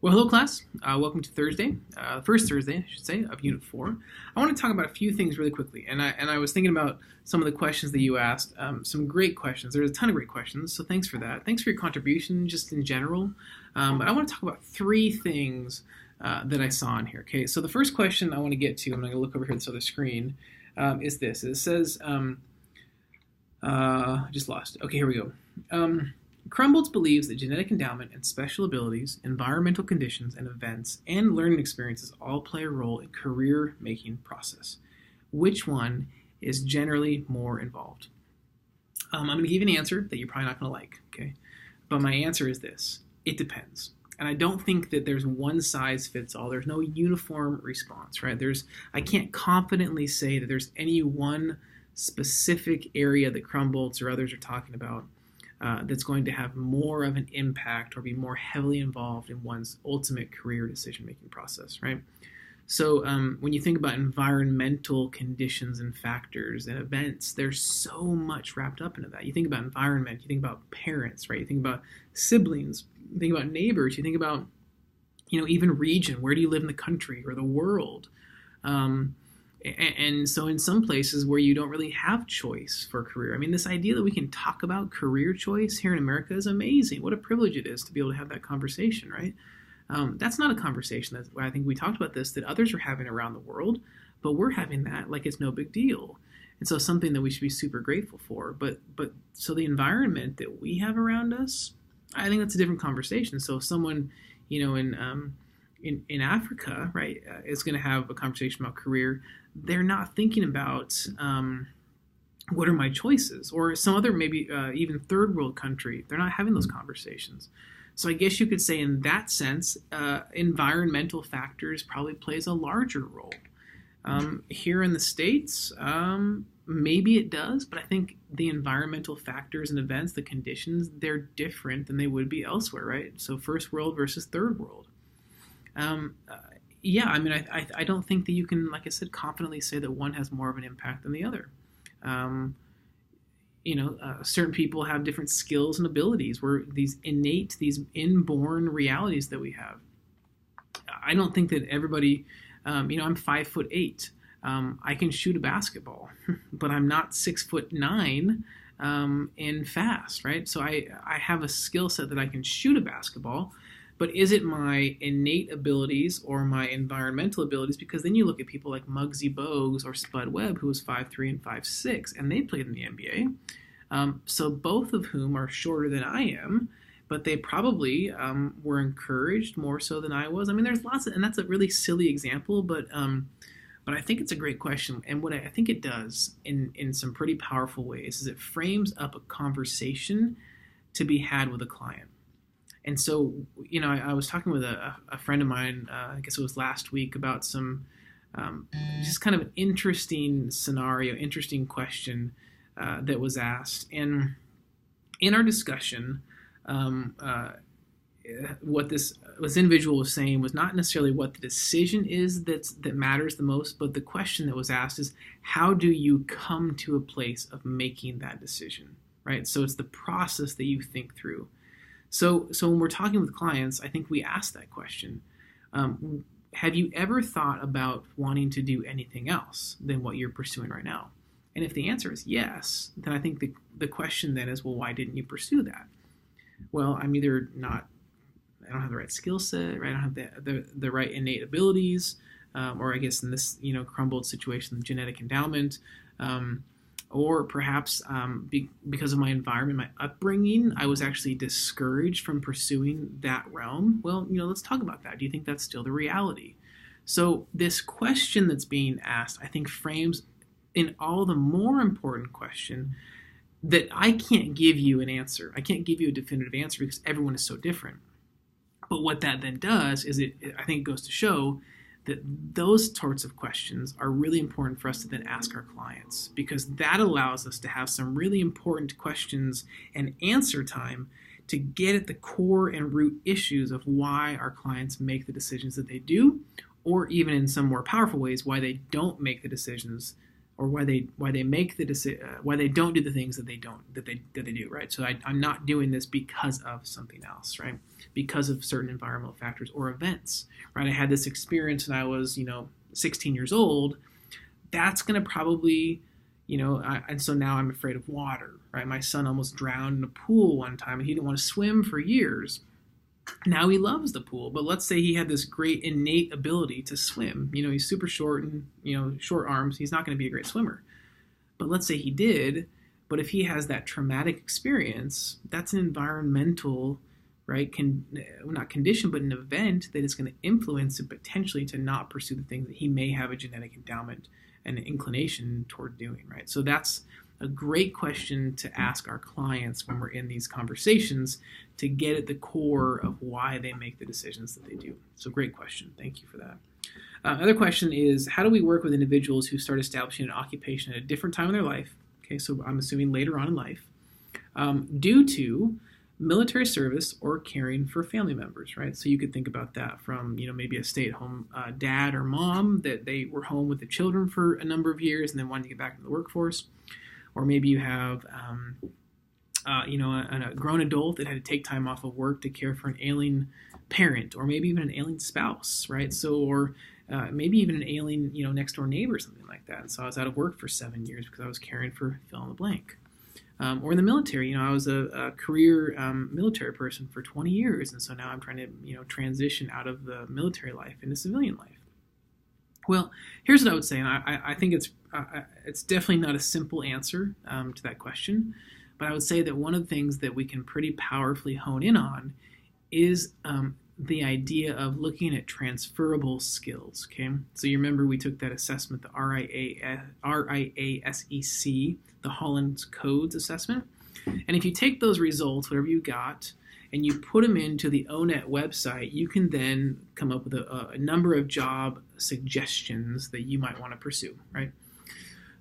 Well, hello class. Welcome to Thursday, first Thursday, I should say, of Unit 4. I want to talk about a few things really quickly, and I was thinking about some of the questions that you asked. Some great questions. There's a ton of great questions, so thanks for that. Thanks for your contribution, just in general. But I want to talk about three things that I saw in here. Okay, so the first question I want to get to, I'm going to look over here at this other screen, is this. It says, just lost. Okay, here we go. Crumboltz believes that genetic endowment and special abilities, environmental conditions and events, and learning experiences all play a role in career-making process. Which one is generally more involved? I'm going to give you an answer that you're probably not going to like, okay? But my answer is this. It depends. And I don't think that there's one size fits all. There's no uniform response, right? I can't confidently say that there's any one specific area that Crumboltz or others are talking about that's going to have more of an impact or be more heavily involved in one's ultimate career decision-making process, right? So when you think about environmental conditions and factors and events, there's so much wrapped up into that. You think about environment, you think about parents, right? You think about siblings, you think about neighbors, you think about, even region. Where do you live in the country or the world? And so in some places where you don't really have choice for a career, I mean, this idea that we can talk about career choice here in America is amazing. What a privilege it is to be able to have that conversation, right? That's not a conversation I think we talked about this, that others are having around the world, but we're having that like it's no big deal. And so something that we should be super grateful for. But so the environment that we have around us, I think that's a different conversation. So if someone, in Africa, right, is going to have a conversation about career, they're not thinking about what are my choices, or some other maybe even third world country, they're not having those conversations. So I guess you could say in that sense, environmental factors probably plays a larger role. Here in the States, maybe it does, but I think the environmental factors and events, the conditions, they're different than they would be elsewhere, right? So first world versus third world. I don't think that you can, like I said, confidently say that one has more of an impact than the other. Certain people have different skills and abilities, where these innate, these inborn realities that we have. I don't think that everybody, I'm 5'8". I can shoot a basketball, but I'm not 6'9" and fast, right? So I have a skill set that I can shoot a basketball. But is it my innate abilities or my environmental abilities? Because then you look at people like Muggsy Bogues or Spud Webb, who was 5'3" and 5'6", and they played in the NBA. So both of whom are shorter than I am, but they probably were encouraged more so than I was. I mean, there's lots of, and that's a really silly example, but I think it's a great question. And what I think it does in some pretty powerful ways is it frames up a conversation to be had with a client. And so, I was talking with a friend of mine, I guess it was last week, about some just kind of an interesting scenario, interesting question that was asked. And in our discussion, what this individual was saying was not necessarily what the decision is that matters the most, but the question that was asked is, how do you come to a place of making that decision, right? So it's the process that you think through. So when we're talking with clients, I think we ask that question. Have you ever thought about wanting to do anything else than what you're pursuing right now? And if the answer is yes, then I think the question then is, well, why didn't you pursue that? Well, I'm either I don't have the right skill set, right? I don't have the right innate abilities, or I guess in this, Crumboltz situation, genetic endowment, or perhaps because of my environment, my upbringing, I was actually discouraged from pursuing that realm. Well, let's talk about that. Do you think that's still the reality? So this question that's being asked, I think, frames in all the more important question that I can't give you an answer. I can't give you a definitive answer because everyone is so different. But what that then does is I think it goes to show that those sorts of questions are really important for us to then ask our clients, because that allows us to have some really important questions and answer time to get at the core and root issues of why our clients make the decisions that they do, or even in some more powerful ways, why they don't make the decisions or why they make the why they don't do the things that they do, right? So I'm not doing this because of something else, right? Because of certain environmental factors or events, right? I had this experience when I was 16 years old. That's going to probably and so now I'm afraid of water, right? My son almost drowned in a pool one time, and he didn't want to swim for years. Now he loves the pool, but let's say he had this great innate ability to swim. He's super short and short arms. He's not going to be a great swimmer. But let's say he did. But if he has that traumatic experience, that's an environmental, right? Not condition, but an event that is going to influence him potentially to not pursue the things that he may have a genetic endowment and an inclination toward doing, right? So that's a great question to ask our clients when we're in these conversations to get at the core of why they make the decisions that they do. So great question. Thank you for that. Another question is, how do we work with individuals who start establishing an occupation at a different time in their life? Okay, so I'm assuming later on in life, due to military service or caring for family members, right? So you could think about that from, maybe a stay-at-home dad or mom that they were home with the children for a number of years and then wanted to get back into the workforce. Or maybe you have, a grown adult that had to take time off of work to care for an ailing parent, or maybe even an ailing spouse, right? So, or maybe even an ailing, next door neighbor, something like that. And so I was out of work for 7 years because I was caring for fill in the blank. Or in the military, I was a career military person for 20 years, and so now I'm trying to, transition out of the military life into civilian life. Well, here's what I would say, and I think it's definitely not a simple answer to that question, but I would say that one of the things that we can pretty powerfully hone in on is the idea of looking at transferable skills. Okay, so you remember we took that assessment, the RIASEC, the Holland Codes assessment, and if you take those results, whatever you got, and you put them into the ONET website, you can then come up with a number of job suggestions that you might want to pursue, right?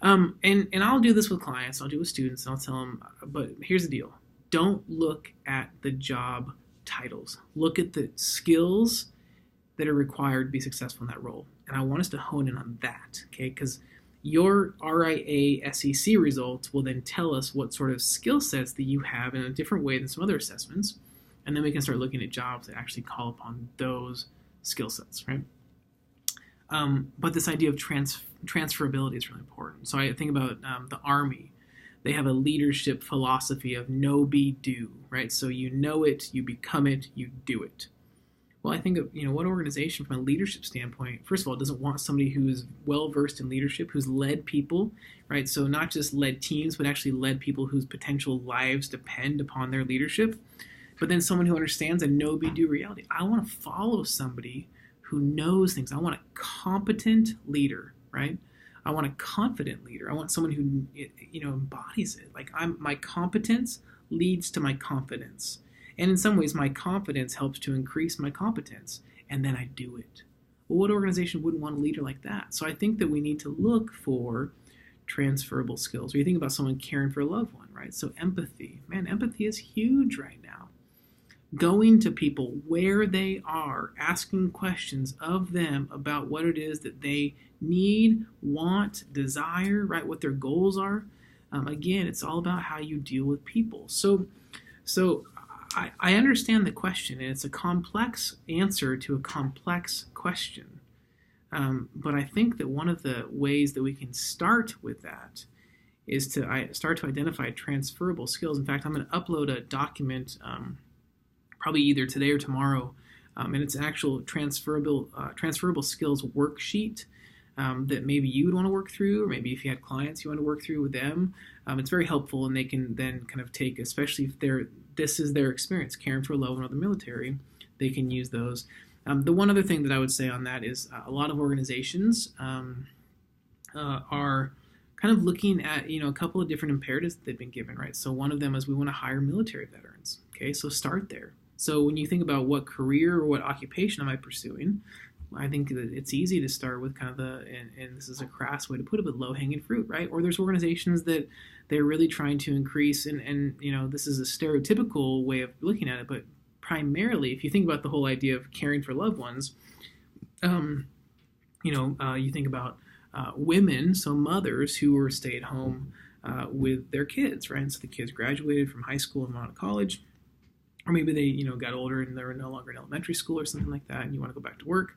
And I'll do this with clients, I'll do it with students, and I'll tell them, but here's the deal. Don't look at the job titles. Look at the skills that are required to be successful in that role. And I want us to hone in on that, okay? Because your RIASEC results will then tell us what sort of skill sets that you have in a different way than some other assessments. And then we can start looking at jobs that actually call upon those skill sets, right? But this idea of transferability is really important. So I think about the Army. They have a leadership philosophy of know, be, do, right? So you know it, you become it, you do it. Well, I think of, what organization from a leadership standpoint, first of all, doesn't want somebody who's well-versed in leadership, who's led people, right? So not just led teams, but actually led people whose potential lives depend upon their leadership. But then someone who understands a know, be, do reality. I want to follow somebody who knows things. I want a competent leader, right? I want a confident leader. I want someone who, embodies it. Like my competence leads to my confidence. And in some ways, my confidence helps to increase my competence. And then I do it. Well, what organization wouldn't want a leader like that? So I think that we need to look for transferable skills. Or you think about someone caring for a loved one, right? So empathy. Man, empathy is huge right now. Going to people where they are, asking questions of them about what it is that they need, want, desire, right? What their goals are. Again, it's all about how you deal with people. So I understand the question, and it's a complex answer to a complex question. But I think that one of the ways that we can start with that is to start to identify transferable skills. In fact, I'm going to upload a document probably either today or tomorrow, and it's an actual transferable skills worksheet that maybe you would want to work through, or maybe if you had clients you want to work through with them. It's very helpful, and they can then kind of take, especially if this is their experience, caring for a loved one or the military, they can use those. The one other thing that I would say on that is a lot of organizations are kind of looking at a couple of different imperatives that they've been given, right? So one of them is we want to hire military veterans. Okay, so start there. So when you think about what career or what occupation am I pursuing, I think that it's easy to start with kind of and this is a crass way to put it, but low-hanging fruit, right? Or there's organizations that they're really trying to increase, and this is a stereotypical way of looking at it, but primarily, if you think about the whole idea of caring for loved ones, you think about women, so mothers who were stay-at-home with their kids, right? So the kids graduated from high school and went on to college, or maybe they, got older and they were no longer in elementary school or something like that, and you want to go back to work.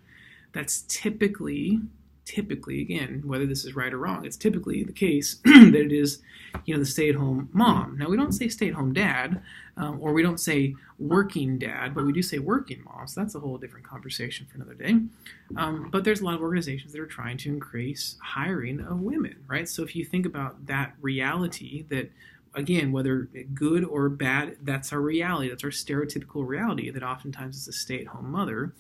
That's typically, again, whether this is right or wrong, it's typically the case that it is, the stay-at-home mom. Now, we don't say stay-at-home dad, or we don't say working dad, but we do say working mom. So that's a whole different conversation for another day. But there's a lot of organizations that are trying to increase hiring of women, right? So if you think about that reality, that again, whether good or bad, that's our reality. That's our stereotypical reality, that oftentimes it's a stay-at-home mother.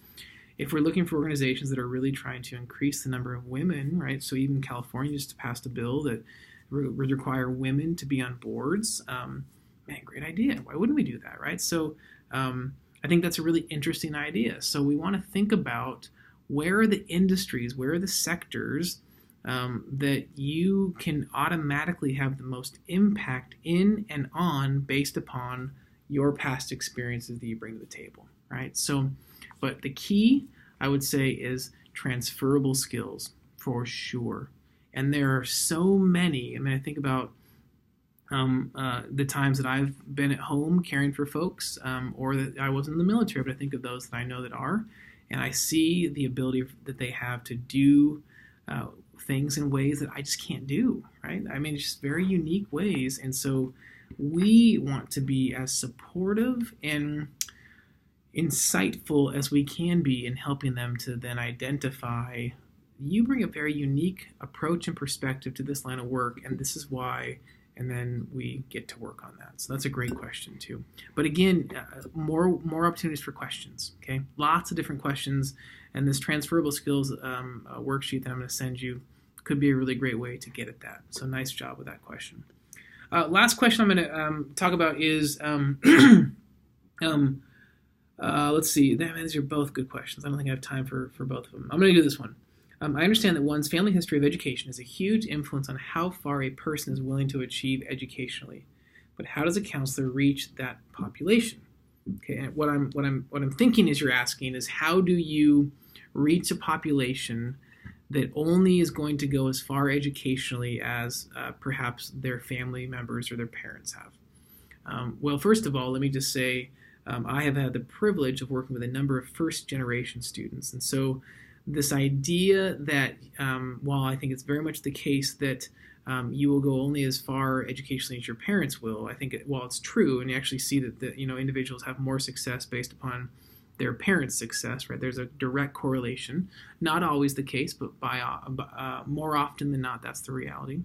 If we're looking for organizations that are really trying to increase the number of women, right? So even California just passed a bill that would require women to be on boards. Man, great idea. Why wouldn't we do that, right? So I think that's a really interesting idea. So we want to think about where are the industries, where are the sectors that you can automatically have the most impact in and on based upon your past experiences that you bring to the table, right? So, but the key, I would say, is transferable skills for sure. And there are so many. I mean, I think about the times that I've been at home caring for folks, or that I was in the military, but I think of those that I know that are, and I see the ability that they have to do things in ways that I just can't do, right? I mean, it's just very unique ways. And so we want to be as supportive and insightful as we can be in helping them to then identify, you bring a very unique approach and perspective to this line of work, and this is why, and then we get to work on that. So that's a great question too. But again, more opportunities for questions, okay? Lots of different questions, and this transferable skills worksheet that I'm going to send you could be a really great way to get at that. So nice job with that question. Last question I'm going to talk about is, let's see. These are both good questions. I don't think I have time for both of them. I'm going to do this one. I understand that one's family history of education is a huge influence on how far a person is willing to achieve educationally. But how does a counselor reach that population? Okay, and what I'm thinking is you're asking is, how do you reach a population that only is going to go as far educationally as perhaps their family members or their parents have? Well, first of all, let me just say I have had the privilege of working with a number of first-generation students. And so this idea that while I think it's very much the case that you will go only as far educationally as your parents will, I think while it's true, and you actually see that individuals have more success based upon their parents' success, right? There's a direct correlation. Not always the case, but by more often than not, that's the reality.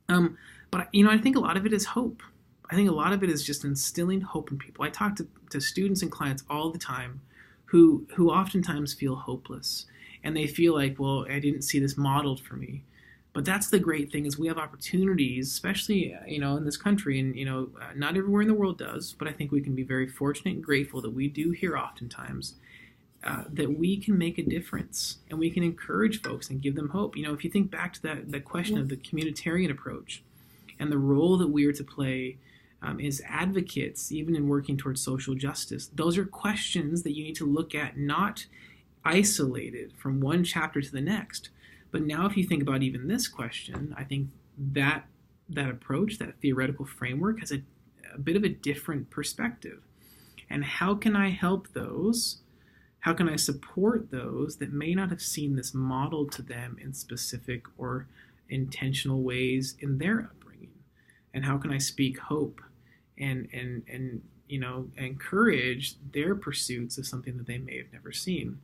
But I think a lot of it is hope. I think a lot of it is just instilling hope in people. I talk to students and clients all the time who oftentimes feel hopeless, and they feel like, well, I didn't see this modeled for me. But that's the great thing, is we have opportunities, especially in this country, and not everywhere in the world does, but I think we can be very fortunate and grateful that we do here oftentimes that we can make a difference, and we can encourage folks and give them hope. If you think back to that question of the communitarian approach and the role that we are to play as advocates, even in working towards social justice, those are questions that you need to look at, not isolated from one chapter to the next. But now if you think about even this question, I think that approach, that theoretical framework, has a bit of a different perspective. And how can I help those? How can I support those that may not have seen this modeled to them in specific or intentional ways in their upbringing? And how can I speak hope and encourage their pursuits of something that they may have never seen?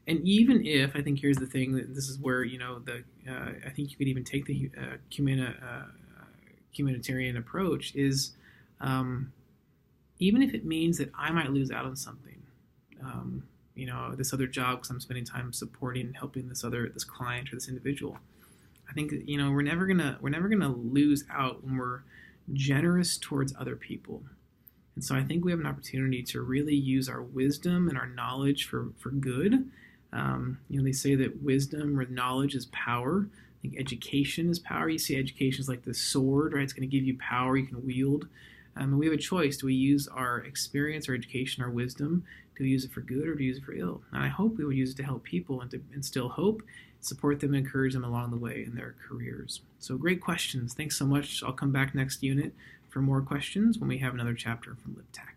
And even if, I think here's the thing, that this is where, I think you could even take the communitarian approach, is even if it means that I might lose out on something, this other job because I'm spending time supporting and helping this client or this individual. I think that, we're never gonna lose out when we're generous towards other people. And so I think we have an opportunity to really use our wisdom and our knowledge for good. They say that wisdom or knowledge is power. I think education is power. You see education is like the sword, right? It's going to give you power you can wield And we have a choice. Do we use our experience, our education, our wisdom? Do we use it for good or do we use it for ill? And I hope we would use it to help people and to instill hope, support them, and encourage them along the way in their careers. So great questions. Thanks so much. I'll come back next unit for more questions when we have another chapter from LipTak.